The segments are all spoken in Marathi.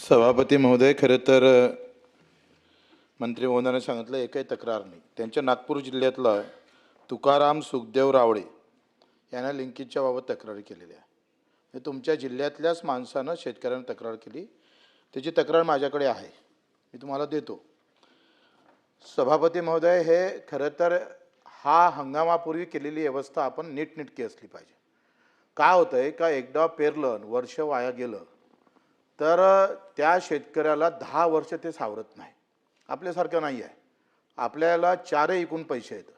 सभापती महोदय, खरं तर मंत्री महोदयाने सांगितलं एकही तक्रार नाही. त्यांच्या नागपूर जिल्ह्यातला तुकाराम सुखदेव रावळे यांना लिंकेजच्या बाबत तक्रारी केलेल्या आहे. तुमच्या जिल्ह्यातल्याच माणसानं शेतकऱ्यांना तक्रार केली. त्याची तक्रार माझ्याकडे आहे, मी तुम्हाला देतो. सभापती महोदय, हे खरं तर हा हंगामापूर्वी केलेली व्यवस्था आपण नीटनेटकी असली पाहिजे. काय होतं आहे का, एकदा पेरलं वर्ष वाया गेलं तर त्या शेतकऱ्याला 10 वर्ष ते सावरत नाही. आपल्यासारखं नाही आहे. आपल्याला चारही एकूण पैसे येतं.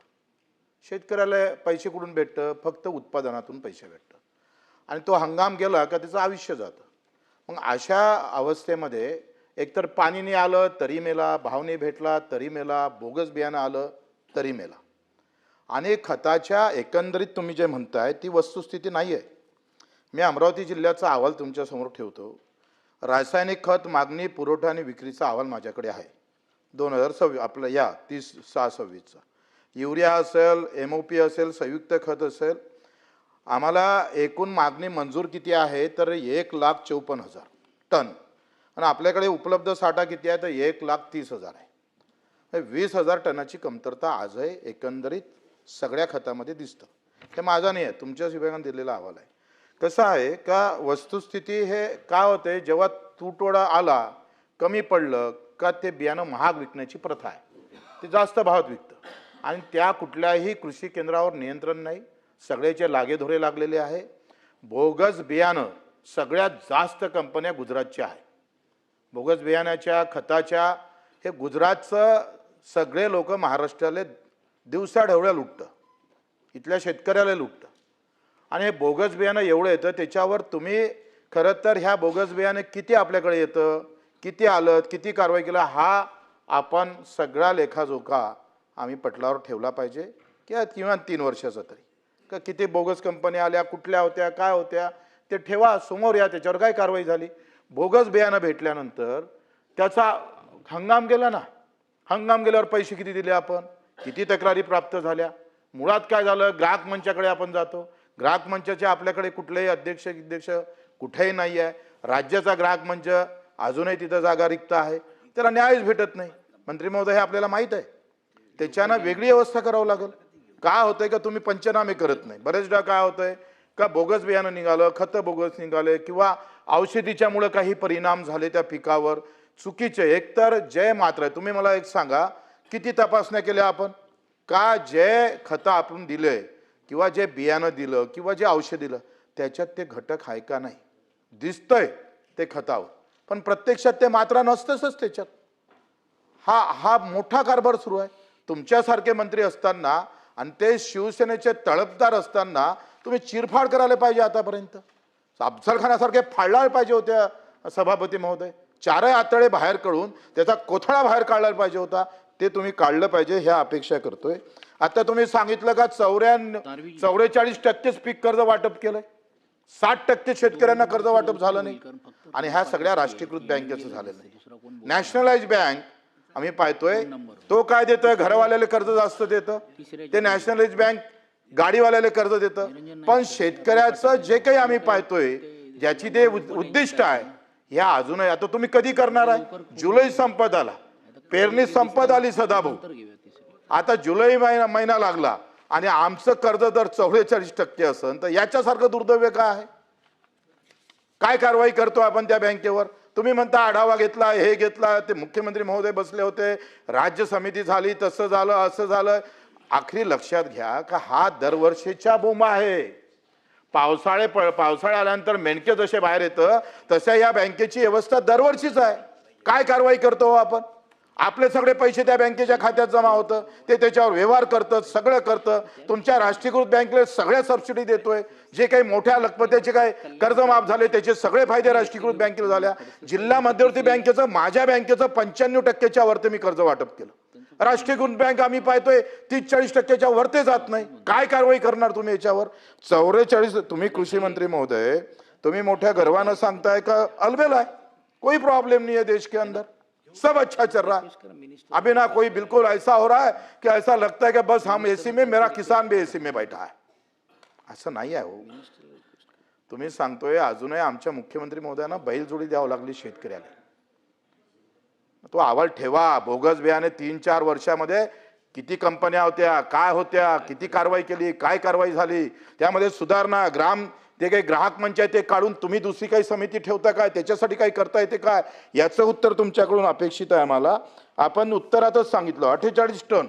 शेतकऱ्याला पैसे कुठून भेटतं? फक्त उत्पादनातून पैसे भेटतं. आणि तो हंगाम गेला का त्याचं आयुष्य जातं. मग अशा अवस्थेमध्ये एकतर पाणी नाही आलं तरी मेला, भाव नाही भेटला तरी मेला, बोगस बियाणं आलं तरी मेला. आणि खताच्या एकंदरीत तुम्ही जे म्हणताय ती वस्तुस्थिती नाही आहे. मी अमरावती जिल्ह्याचा अहवाल तुमच्यासमोर ठेवतो. रासायनिक खत मागणी, पुरवठा आणि विक्रीचा अहवाल माझ्याकडे आहे. 2026 आपलं या 30/6/26चा. युरिया असेल, MOP असेल, संयुक्त खत असेल, आम्हाला एकूण मागणी मंजूर किती आहे तर 1,54,000 टन. आणि आपल्याकडे उपलब्ध साठा किती आहे तर 1,30,000 आहे. 20,000 टनाची कमतरता आजही एकंदरीत सगळ्या खतामध्ये दिसतं. हे माझा नाही आहे, तुमच्याच विभागाने दिलेला अहवाल आहे. कसं आहे का, वस्तुस्थिती हे काय होते, जेव्हा तुटवडा आला, कमी पडलं का ते बियाणं महाग विकण्याची प्रथा आहे. ते जास्त भावात विकतं आणि त्या कुठल्याही कृषी केंद्रावर नियंत्रण नाही. सगळ्याचे लागेधोरे लागलेले आहे. बोगस बियाणं सगळ्यात जास्त कंपन्या गुजरातच्या आहे. बोगस बियाण्याच्या खताच्या हे गुजरातचं सगळे लोक महाराष्ट्राला दिवसाढवळ्या लुटतं, इथल्या शेतकऱ्याला लुटतं. आणि हे बोगस बियाणं एवढं येतं, त्याच्यावर तुम्ही खरं तर ह्या बोगस बियाणं किती आपल्याकडे येतं, किती आलं, किती कारवाई केला, हा आपण सगळा लेखाजोखा आम्ही पटलावर ठेवला पाहिजे. किमान 3 वर्षाचा तरी, का किती बोगस कंपन्या आल्या, कुठल्या होत्या, काय होत्या, ते ठेवा समोर. या त्याच्यावर काय कारवाई झाली. बोगस बियाणं भेटल्यानंतर त्याचा हंगाम गेला ना, हंगाम गेल्यावर पैसे किती दिले आपण, किती तक्रारी प्राप्त झाल्या. मुळात काय झालं, ग्राहक मंचाकडे आपण जातो. ग्राहक मंचाचे आपल्याकडे कुठलेही अध्यक्ष कुठेही नाही आहे. राज्याचा ग्राहक मंच अजूनही तिथं जागा रिक्त आहे, त्याला न्यायच भेटत नाही. मंत्री महोदय, हे आपल्याला माहीत आहे. त्याच्यानं वेगळी व्यवस्था करावं लागेल. काय होतंय का, तुम्ही पंचनामे करत नाही. बरेचदा काय होतंय का, बोगस बियाणं निघालं, खतं बोगस निघाले, किंवा औषधीच्यामुळे काही परिणाम झाले त्या पिकावर चुकीचे. एकतर जय मात्र तुम्ही मला एक सांगा, किती तपासण्या केल्या आपण का, जे खतं आपण दिले किंवा जे बियाणं दिलं किंवा जे औषध दिलं त्याच्यात ते घटक आहे का नाही. दिसतंय ते खतावर, पण प्रत्यक्षात ते मात्रा नसतंच त्याच्यात. हा मोठा कारभार सुरू आहे. तुमच्यासारखे मंत्री असताना आणि ते शिवसेनेचे तळपदार असताना तुम्ही चिरफाड करायला पाहिजे. आतापर्यंत अफजलखानासारखे फाळले पाहिजे होत्या सभापती महोदय. 4 आतडे बाहेर काढून त्याचा कोथळा बाहेर काढला पाहिजे होता. ते तुम्ही काढलं पाहिजे, ह्या अपेक्षा करतोय. आता तुम्ही सांगितलं का 44% पीक कर्ज वाटप केलंय, 60% शेतकऱ्यांना कर्ज वाटप झालं नाही. आणि ह्या सगळ्या राष्ट्रीयकृत बँकेचं झालेलं नाही. नॅशनलाइज बँक आम्ही पाहतोय तो काय देतोय, घरवाल्याला कर्ज जास्त देतं. ते नॅशनलाइज बँक गाडीवाल्याला कर्ज देतं. पण शेतकऱ्याचं जे काही आम्ही पाहतोय, ज्याची ते उद्दिष्ट आहे, ह्या अजूनही. आता तुम्ही कधी करणार आहे. जुलै संपत आला, पेरणी संपत आली सदाभाऊ. आता जुलै महिना लागला आणि आमचं कर्ज जर 44% असेल तर याच्यासारखं दुर्दैव काय आहे. काय कारवाई करतो आपण त्या बँकेवर. तुम्ही म्हणता आढावा घेतला, हे घेतला, ते मुख्यमंत्री महोदय बसले होते, राज्य समिती झाली, तसं झालं, असं झालं. आखरी लक्षात घ्या का हा दरवर्षीच्या बोंबा आहे. पावसाळा आल्यानंतर मेंढके जसे बाहेर येतं तशा या बँकेची व्यवस्था दरवर्षीच आहे. काय कारवाई करतो आपण. आपले सगळे पैसे त्या बँकेच्या खात्यात जमा होतं, ते त्याच्यावर व्यवहार करतं, सगळं करतं. तुमच्या राष्ट्रीयकृत बँकेला सगळ्या सबसिडी देतोय. जे काही मोठ्या लखपतीचे काय कर्ज माफ झाले त्याचे सगळे फायदे राष्ट्रीयकृत बँकेला झाल्या. जिल्हा मध्यवर्ती बँकेचं, माझ्या बँकेचं 95% वरती मी कर्ज वाटप केलं. राष्ट्रीयकृत बँक आम्ही पाहतोय 30-40% वरते जात नाही. काय कारवाई करणार तुम्ही याच्यावर. 44, तुम्ही कृषी मंत्री महोदय, तुम्ही मोठ्या गर्वानं सांगताय का अलबेला है, कोई प्रॉब्लम नहीं है देश के अंदर, सब अच्छा चल रहा है. अभी ना कोई बिल्कुल ऐसा हो रहा है कि ऐसा लगता है कि बस हम एसी में, मेरा किसान भी एसी में बैठा है. असं नाही आहे हो. तुम्ही सांगतोय अजूनही आमच्या मुख्यमंत्री महोदयांना बैलजोडी द्यावं लागली शेतकऱ्याला. तो अहवाल ठेवा. बोगस बियाणे 3-4 वर्षामध्ये किती कंपन्या होत्या, काय होत्या, किती कारवाई केली, काय कारवाई झाली, त्यामध्ये सुधारणा, ते काही ग्राहक मंच आहे ते काढून तुम्ही दुसरी काही समिती ठेवता काय, त्याच्यासाठी काही करता येते काय, याचं उत्तर तुमच्याकडून अपेक्षित आहे आम्हाला. आपण उत्तरातच सांगितलं 48 टन,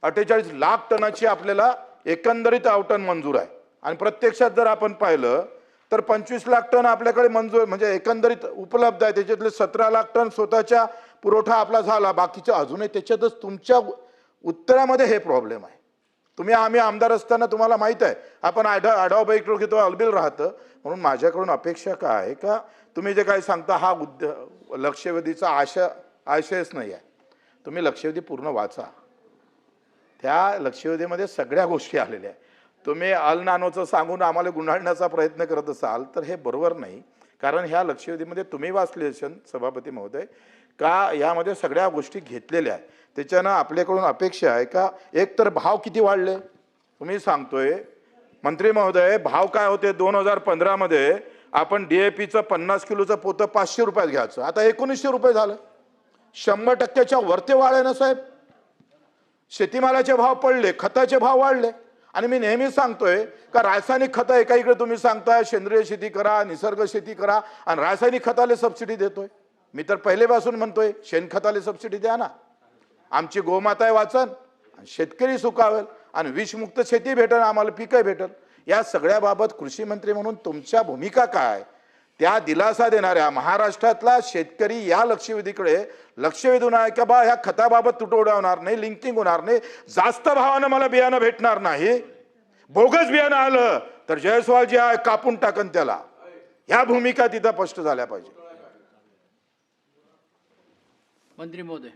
48 लाख टनाची आपल्याला एकंदरीत आवटण मंजूर आहे. आणि प्रत्यक्षात जर आपण पाहिलं तर 25 लाख टन आपल्याकडे मंजूर म्हणजे एकंदरीत उपलब्ध आहे. त्याच्यातले 17 लाख टन स्वतःच्या पुरवठा आपला झाला, बाकीचं अजूनही. त्याच्यातच तुमच्या उत्तरामध्ये हे प्रॉब्लेम आहे. आम्ही आमदार असताना तुम्हाला माहित आहे आपण आढावा बैठक घेतो, अलबिल राहतं. म्हणून माझ्याकडून अपेक्षा काय आहे का तुम्ही जे काही सांगता हा लक्षवेधीचा आशयच नाही आहे. तुम्ही लक्षवेधी पूर्ण वाचा. त्या लक्षवेधीमध्ये सगळ्या गोष्टी आलेल्या आहेत. तुम्ही नानोचं सांगून आम्हाला गुंडाळण्याचा प्रयत्न करत असाल तर हे बरोबर नाही. कारण ह्या लक्षवेधीमध्ये तुम्ही वाचले असेल सभापती महोदय का यामध्ये सगळ्या गोष्टी घेतलेल्या आहेत. त्याच्यानं आपल्याकडून अपेक्षा आहे का एक तर भाव किती वाढले तुम्ही सांगतोय मंत्री महोदय. भाव काय होते 2015 मध्ये आपण DAPचं 50 किलोचं पोतं 500 रुपयात घ्यायचं, आता 1900 रुपये झालं. 100% वरते वाढ आहे ना साहेब. शेतीमालाचे भाव पडले, खताचे भाव वाढले. आणि मी नेहमी सांगतोय का रासायनिक खतं एका इकडे तुम्ही सांगताय सेंद्रिय शेती करा, निसर्ग शेती करा, आणि रासायनिक खताला सबसिडी देतोय. मी तर पहिलेपासून म्हणतोय शेणखताला सबसिडी द्या ना. आमची गोमाता आहे वाचन, शेतकरी सुखावेल आणि विषमुक्त शेती भेटेल, आम्हाला पिकं भेटेल. या सगळ्याबाबत कृषी मंत्री म्हणून तुमच्या भूमिका काय, त्या दिलासा देणाऱ्या महाराष्ट्रातला शेतकरी या लक्षवेधीकडे लक्ष वेधून आहे का बा ह्या खताबाबत तुटवडा होणार नाही, लिंकिंग होणार नाही, जास्त भावानं मला बियाणं भेटणार नाही, बोगस बियाणं आलं तर जयस्वाल जे आहे कापून टाकन त्याला. ह्या भूमिका तिथं स्पष्ट झाल्या पाहिजे. मंत्री महोदय.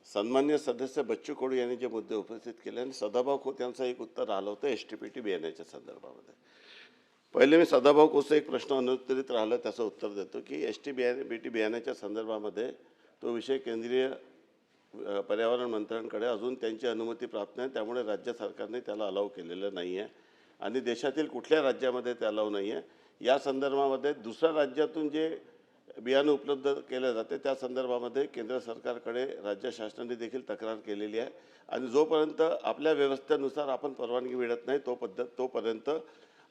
सन्मान्य सदस्य बच्चू कडू यांनी जे मुद्दे उपस्थित केले आणि सदाभाऊ खोत यांचं एक उत्तर आलं होतं STPT बियाण्याच्या संदर्भामध्ये. पहिले मी सदाभाऊ खोतचा एक प्रश्न अनुत्तरित राहिला त्याचं उत्तर देतो की STPT बियाण्याच्या संदर्भामध्ये तो विषय केंद्रीय पर्यावरण मंत्र्यांकडे अजून त्यांची अनुमती प्राप्त नाही, त्यामुळे राज्य सरकारने त्याला अलाव केलेलं नाही आहे आणि देशातील कुठल्या राज्यामध्ये ते अलाव नाही आहे. या संदर्भामध्ये दुसऱ्या राज्यातून जे बियाणं उपलब्ध केलं जाते त्या संदर्भामध्ये केंद्र सरकारकडे राज्य शासनाने देखील तक्रार केलेली आहे आणि जोपर्यंत आपल्या व्यवस्थेनुसार आपण परवानगी मिळत नाही तोपर्यंत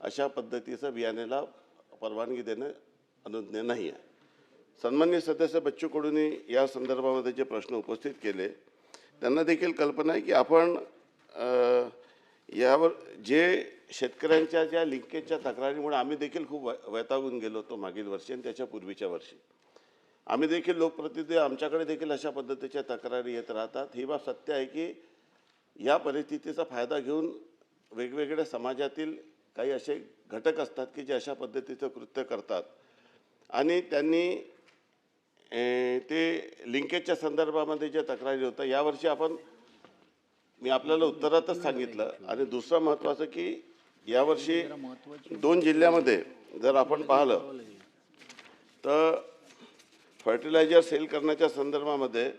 अशा पद्धतीचं बियाण्याला परवानगी देणं अनुज्ञेय नाही आहे. सन्माननीय सदस्य बच्चू कडूंनी या संदर्भामध्ये जे प्रश्न उपस्थित केले त्यांना देखील कल्पना आहे की आपण यावर जे शेतकऱ्यांच्या ज्या लिंकेजच्या तक्रारीमुळे आम्ही देखील खूप वैतागून गेलो होतो मागील वर्षी आणि त्याच्या पूर्वीच्या वर्षी. आम्ही देखील लोकप्रतिनिधी आमच्याकडे देखील अशा पद्धतीच्या तक्रारी येत राहतात. ही बाब सत्य आहे की या परिस्थितीचा फायदा घेऊन वेगवेगळ्या समाजातील काही असे घटक असतात की जे अशा पद्धतीचं कृत्य करतात आणि त्यांनी ते लिंकेजच्या संदर्भामध्ये जे तक्रारी होतं यावर्षी मी आपल्याला उत्तरातच सांगितलं. आणि दुसरं महत्त्वाचं की यावर्षी 2 जिल्ह्यामध्ये जर आपण पाहिलं तर फर्टिलायझर सेल करण्याच्या संदर्भामध्ये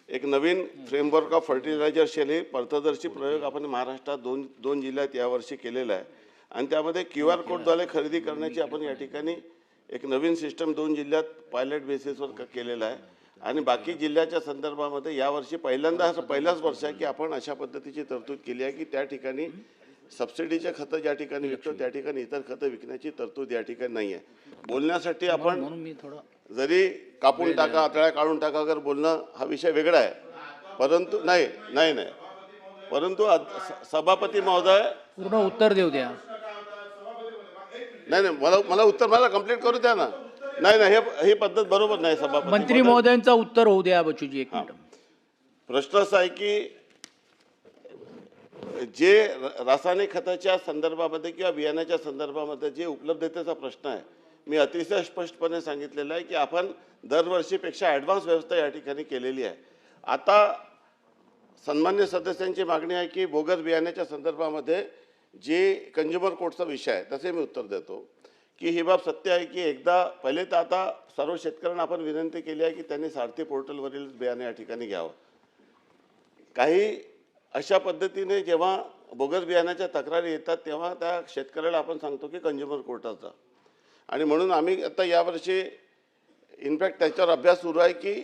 एक नवीन फ्रेमवर्क ऑफ फर्टिलायझर सेल हे पर्थदर्शी प्रयोग आपण महाराष्ट्रात दोन जिल्ह्यात यावर्षी केलेला आहे आणि त्यामध्ये QR कोडद्वारे खरेदी करण्याची आपण या ठिकाणी एक नवीन सिस्टम 2 जिल्ह्यात पायलट बेसिसवर केलेला आहे आणि बाकी जिल्ह्याच्या संदर्भामध्ये यावर्षी पहिलाच वर्ष आहे की आपण अशा पद्धतीची तरतूद केली आहे की त्या ठिकाणी सबसिडीचे खतं ज्या ठिकाणी विकतो त्या ठिकाणी इतर खतं विकण्याची तरतूद या ठिकाणी नाही आहे. बोलण्यासाठी आपण जरी कापून टाका आतळ्या काढून टाका अगर बोलणं हा विषय वेगळा आहे, परंतु नाही परंतु सभापती महोदय पूर्ण उत्तर देऊ द्या. नाही मला उत्तर मला कंप्लीट करू द्या ना. नाही ही पद्धत बरोबर नाही. सभापती मंत्री महोदयांचा उत्तर होऊ द्या. बच्चूजी एक मिनिट. प्रश्न असा आहे की जे रासायनिक खताच्या संदर्भामध्ये किंवा बियाण्याच्या संदर्भामध्ये जे उपलब्धतेचा प्रश्न आहे मी अतिशय स्पष्टपणे सांगितलेलं आहे की आपण दरवर्षीपेक्षा ॲडव्हान्स व्यवस्था या ठिकाणी केलेली आहे. आता सन्मान्य सदस्यांची मागणी आहे की बोगस बियाण्याच्या संदर्भामध्ये जे कंझ्युमर कोर्टचा विषय आहे तसे मी उत्तर देतो की ही बाब सत्य आहे की एकदा पहिले तर आता सर्व शेतकऱ्यांना आपण विनंती केली आहे की त्यांनी सारथी पोर्टलवरील बियाणे या ठिकाणी घ्यावं. काही अशा पद्धतीने जेव्हा बोगस बियाण्याच्या तक्रारी येतात तेव्हा त्या शेतकऱ्याला आपण सांगतो की कंझ्युमर कोर्टात जा. आणि म्हणून आम्ही आता यावर्षी इनफॅक्ट त्याच्यावर अभ्यास सुरू आहे की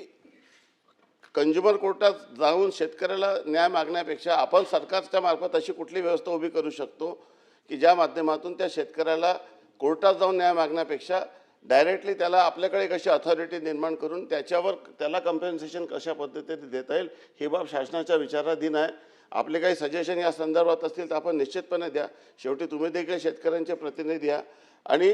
कंझ्युमर कोर्टात जाऊन शेतकऱ्याला न्याय मागण्यापेक्षा आपण सरकारच्या मार्फत अशी कुठली व्यवस्था उभी करू शकतो की ज्या माध्यमातून त्या शेतकऱ्याला कोर्टात जाऊन न्याय मागण्यापेक्षा डायरेक्टली त्याला आपल्याकडे कशी अथॉरिटी निर्माण करून त्याच्यावर त्याला कम्पेन्सेशन कशा पद्धतीने देता येईल ही बाब शासनाच्या विचाराधीन आहे. आपले काही सजेशन या संदर्भात असतील तर आपण निश्चितपणे द्या. शेवटी तुम्ही देखील शेतकऱ्यांचे प्रतिनिधी आहात आणि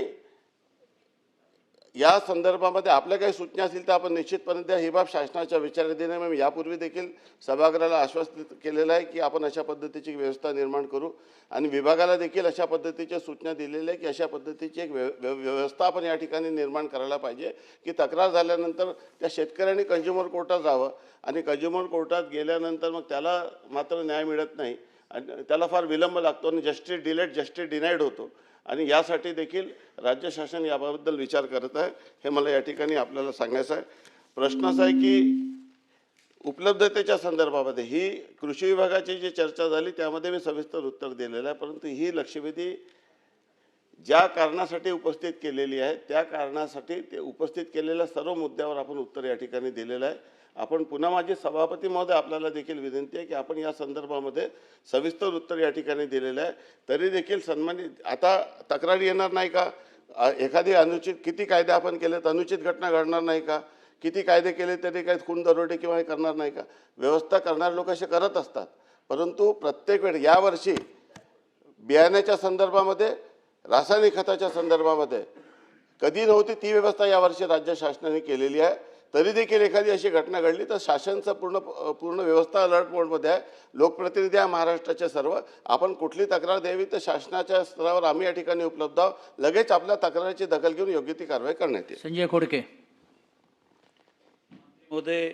या संदर्भामध्ये आपल्या काही सूचना असतील तर आपण निश्चितपणे द्या. ही बाब शासनाच्या विचाराधीन आहे. मी यापूर्वी देखील सभागृहाला आश्वासित केलेलं आहे की आपण अशा पद्धतीची व्यवस्था निर्माण करू आणि विभागाला देखील अशा पद्धतीच्या सूचना दिलेल्या आहे की अशा पद्धतीची एक व्यवस्था आपण या ठिकाणी निर्माण करायला पाहिजे की तक्रार झाल्यानंतर त्या शेतकऱ्यांनी कंझ्युमर कोर्टात जावं आणि कंझ्युमर कोर्टात गेल्यानंतर मग त्याला मात्र न्याय मिळत नाही आणि त्याला फार विलंब लागतो आणि जस्टिस डिलेड जस्टिस डिनाईड होतो आणि यासाठी देखील राज्य शासन याबाबद्दल विचार करत आहे. हे मला या ठिकाणी आपल्याला सांगायचं आहे. प्रश्न असा आहे की उपलब्धतेच्या संदर्भामध्ये ही कृषी विभागाची जी चर्चा झाली त्यामध्ये मी सविस्तर उत्तर दिलेलं आहे, परंतु ही लक्षवेधी ज्या कारणासाठी उपस्थित केलेली आहे त्या कारणासाठी ते उपस्थित केलेल्या सर्व मुद्द्यावर आपण उत्तर या ठिकाणी दिलेलं आहे. आपण पुन्हा माझे सभापती महोदय आपल्याला देखील विनंती आहे की आपण या संदर्भामध्ये सविस्तर उत्तर या ठिकाणी दिलेलं आहे. तरी देखील सन्मानित आता तक्रारी येणार नाही का? एखादी अनुचित किती कायदे आपण केलेत अनुचित घटना घडणार नाही का? किती कायदे केले तरी काही खून दरोडे किंवा हे करणार नाही का? व्यवस्था करणारे लोक असे करत असतात, परंतु प्रत्येक वेळी यावर्षी बियाण्याच्या संदर्भामध्ये रासायनिक खताच्या संदर्भामध्ये कधी नव्हती ती व्यवस्था यावर्षी राज्य शासनाने केलेली आहे. तरी देखील एखादी अशी घटना घडली तर शासनचं पूर्ण व्यवस्था अलर्ट मोडमध्ये आहे. लोकप्रतिनिधी आहे महाराष्ट्राचे सर्व. आपण कुठली तक्रार द्यावी तर शासनाच्या स्तरावर आम्ही या ठिकाणी उपलब्ध आहोत. लगेच आपल्या तक्रारीची दखल घेऊन योग्य ती कारवाई करण्यात येईल. संजय खोडके. मध्ये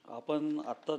आपण आत्ता